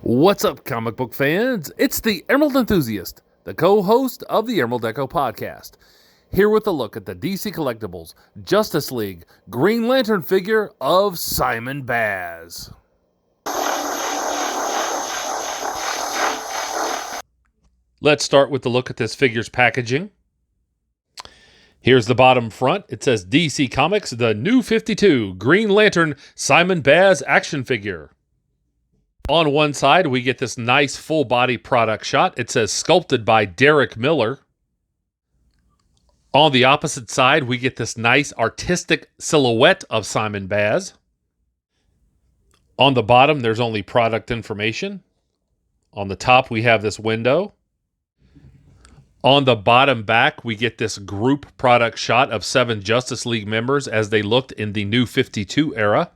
What's up, comic book fans? It's the Emerald Enthusiast, the co-host of the Emerald Echo podcast, here with a look at the DC Collectibles Justice League Green Lantern figure of Simon Baz. Let's start with the look at this figure's packaging. Here's the bottom front. It says DC Comics, the New 52 Green Lantern Simon Baz action figure. On one side, we get this nice full-body product shot. It says sculpted by Derek Miller. On the opposite side, we get this nice artistic silhouette of Simon Baz. On the bottom, there's only product information. On the top, we have this window. On the bottom back, we get this group product shot of 7 Justice League members as they looked in the New 52 era.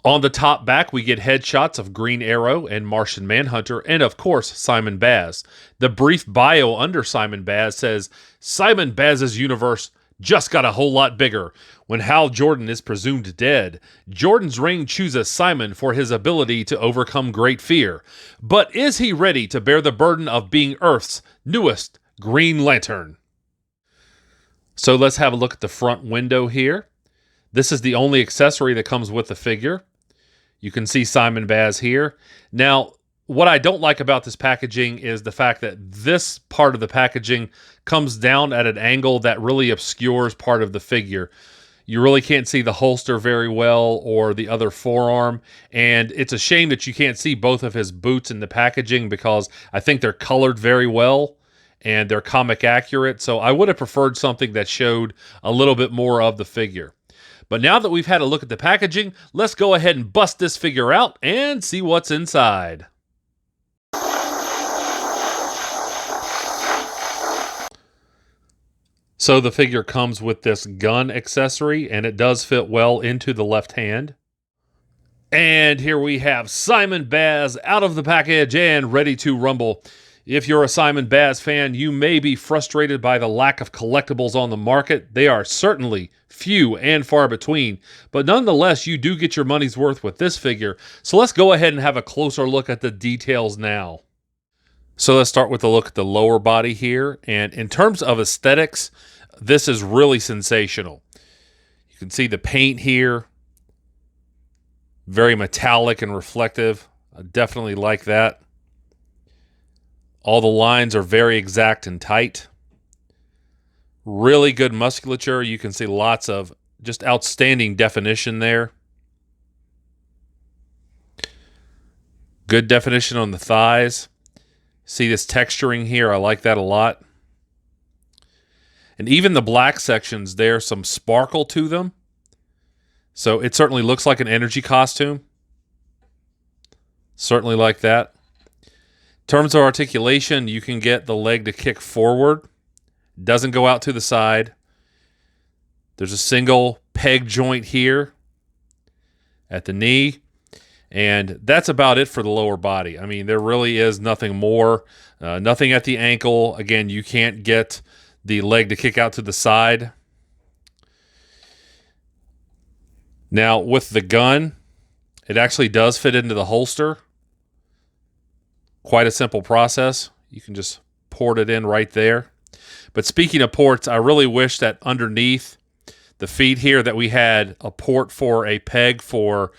On the top back, we get headshots of Green Arrow and Martian Manhunter, and of course, Simon Baz. The brief bio under Simon Baz says, Simon Baz's universe just got a whole lot bigger. When Hal Jordan is presumed dead, Jordan's ring chooses Simon for his ability to overcome great fear. But is he ready to bear the burden of being Earth's newest Green Lantern? So let's have a look at the front window here. This is the only accessory that comes with the figure. You can see Simon Baz here. Now, what I don't like about this packaging is the fact that this part of the packaging comes down at an angle that really obscures part of the figure. You really can't see the holster very well or the other forearm, and it's a shame that you can't see both of his boots in the packaging because I think they're colored very well and they're comic accurate, so I would have preferred something that showed a little bit more of the figure. But now that we've had a look at the packaging, let's go ahead and bust this figure out and see what's inside. So the figure comes with this gun accessory, and it does fit well into the left hand. And here we have Simon Baz out of the package and ready to rumble. If you're a Simon Baz fan, you may be frustrated by the lack of collectibles on the market. They are certainly few and far between, but nonetheless, you do get your money's worth with this figure. So let's go ahead and have a closer look at the details now. So let's start with a look at the lower body here. And in terms of aesthetics, this is really sensational. You can see the paint here. Very metallic and reflective. I definitely like that. All the lines are very exact and tight. Really good musculature. You can see lots of just outstanding definition there. Good definition on the thighs. See this texturing here. I like that a lot. And even the black sections, there's some sparkle to them. So it certainly looks like an energy costume. Certainly like that. In terms of articulation, you can get the leg to kick forward. Doesn't go out to the side. There's a single peg joint here at the knee. And that's about it for the lower body. I mean, there really is nothing more. Nothing at the ankle. Again, you can't get the leg to kick out to the side. Now, with the gun, it actually does fit into the holster. Quite a simple process. You can just port it in right there. But speaking of ports, I really wish that underneath the feet here that we had a port for a peg for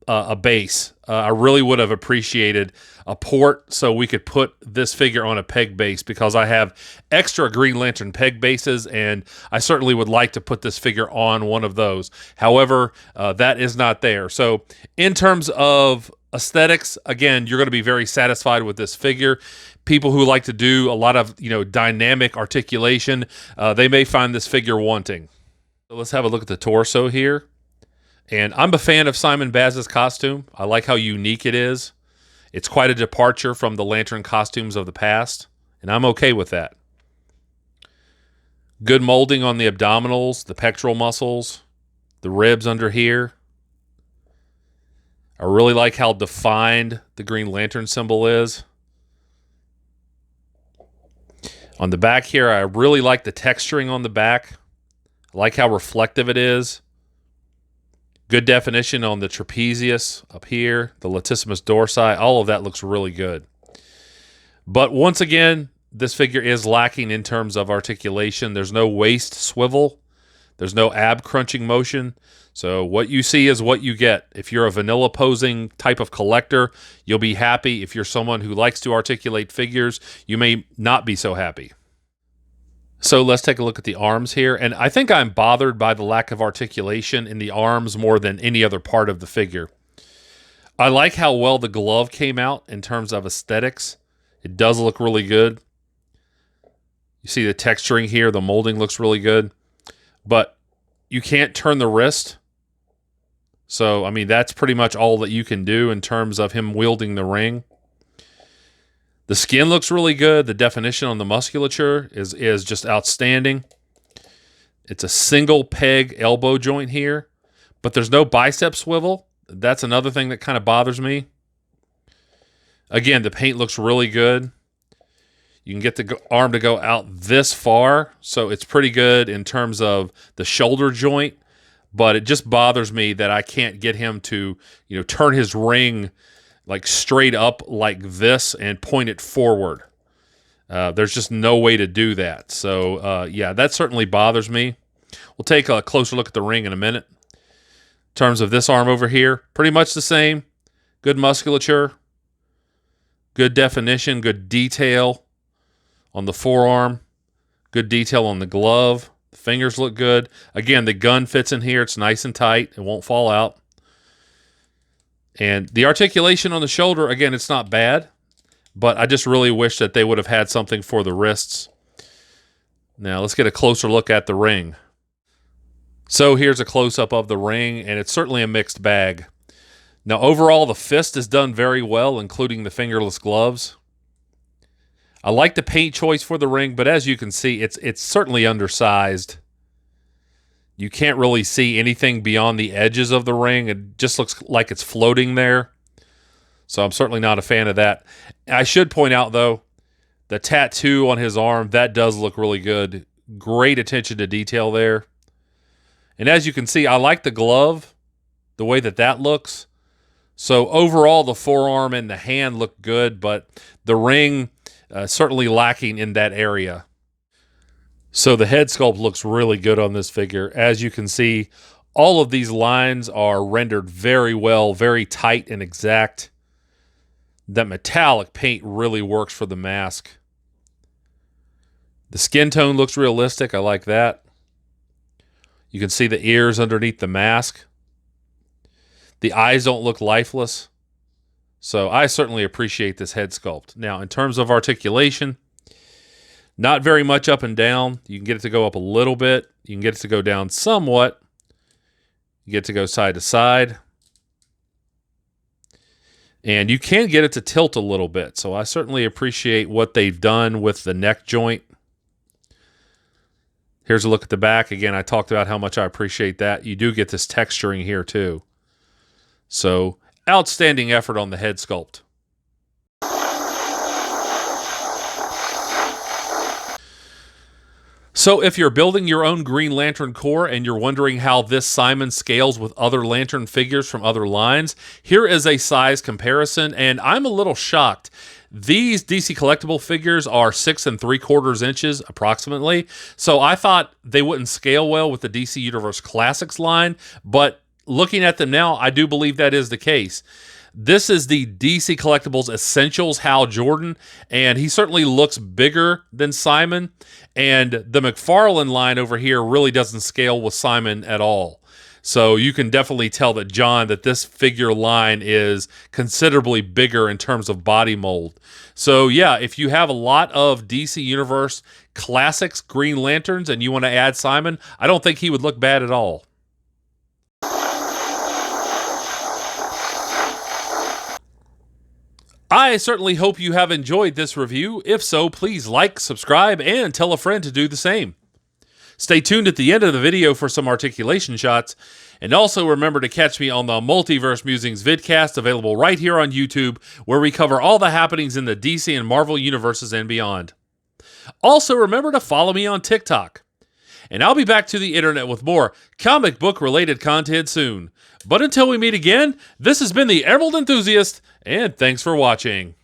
a base. I really would have appreciated a port so we could put this figure on a peg base because I have extra Green Lantern peg bases and I certainly would like to put this figure on one of those. However, that is not there. So in terms of aesthetics, again, you're going to be very satisfied with this figure. People who like to do a lot of, dynamic articulation, they may find this figure wanting. So let's have a look at the torso here. And I'm a fan of Simon Baz's costume. I like how unique it is. It's quite a departure from the Lantern costumes of the past, and I'm okay with that. Good molding on the abdominals, the pectoral muscles, the ribs under here. I really like how defined the Green Lantern symbol is. On the back here, I really like the texturing on the back. I like how reflective it is. Good definition on the trapezius up here, the latissimus dorsi. All of that looks really good. But once again, this figure is lacking in terms of articulation. There's no waist swivel. There's no ab crunching motion. So what you see is what you get. If you're a vanilla posing type of collector, you'll be happy. If you're someone who likes to articulate figures, you may not be so happy. So let's take a look at the arms here. And I think I'm bothered by the lack of articulation in the arms more than any other part of the figure. I like how well the glove came out in terms of aesthetics. It does look really good. You see the texturing here. The molding looks really good. But you can't turn the wrist. So, I mean, that's pretty much all that you can do in terms of him wielding the ring. The skin looks really good. The definition on the musculature is just outstanding. It's a single peg elbow joint here, but there's no bicep swivel. That's another thing that kind of bothers me. Again, the paint looks really good. You can get the arm to go out this far, so it's pretty good in terms of the shoulder joint, but it just bothers me that I can't get him to, turn his ring like straight up like this and point it forward. There's just no way to do that. So, yeah, that certainly bothers me. We'll take a closer look at the ring in a minute. In terms of this arm over here, pretty much the same. Good musculature, good definition, good detail on the forearm, good detail on the glove. The fingers look good. Again, the gun fits in here. It's nice and tight. It won't fall out. And the articulation on the shoulder, again, it's not bad, but I just really wish that they would have had something for the wrists. Now, let's get a closer look at the ring. So here's a close-up of the ring, and it's certainly a mixed bag. Now, overall, the fist is done very well, including the fingerless gloves. I like the paint choice for the ring, but as you can see, it's certainly undersized. You can't really see anything beyond the edges of the ring. It just looks like it's floating there. So I'm certainly not a fan of that. I should point out, though, the tattoo on his arm, that does look really good. Great attention to detail there. And as you can see, I like the glove, the way that looks. So overall, the forearm and the hand look good, but the ring certainly lacking in that area. So the head sculpt looks really good on this figure. As you can see, all of these lines are rendered very well, very tight and exact. That metallic paint really works for the mask. The skin tone looks realistic. I like that. You can see the ears underneath the mask. The eyes don't look lifeless. So I certainly appreciate this head sculpt. Now, in terms of articulation, not very much up and down. You can get it to go up a little bit. You can get it to go down somewhat. You get it to go side to side. And you can get it to tilt a little bit. So I certainly appreciate what they've done with the neck joint. Here's a look at the back. Again, I talked about how much I appreciate that. You do get this texturing here too. So outstanding effort on the head sculpt. So if you're building your own Green Lantern core and you're wondering how this Simon scales with other Lantern figures from other lines, here is a size comparison, and I'm a little shocked. These DC Collectible figures are 6 3/4 inches approximately, so I thought they wouldn't scale well with the DC Universe Classics line, but looking at them now, I do believe that is the case. This is the DC Collectibles Essentials Hal Jordan, and he certainly looks bigger than Simon, and the McFarlane line over here really doesn't scale with Simon at all. So you can definitely tell that, John, that this figure line is considerably bigger in terms of body mold. So yeah, if you have a lot of DC Universe Classics Green Lanterns and you want to add Simon, I don't think he would look bad at all. I certainly hope you have enjoyed this review. If so, please like, subscribe, and tell a friend to do the same. Stay tuned at the end of the video for some articulation shots, and also remember to catch me on the Multiverse Musings vidcast available right here on YouTube, where we cover all the happenings in the DC and Marvel universes and beyond. Also remember to follow me on TikTok. and I'll be back to the internet with more comic book related content soon. But until we meet again, this has been the Emerald Enthusiast, and thanks for watching.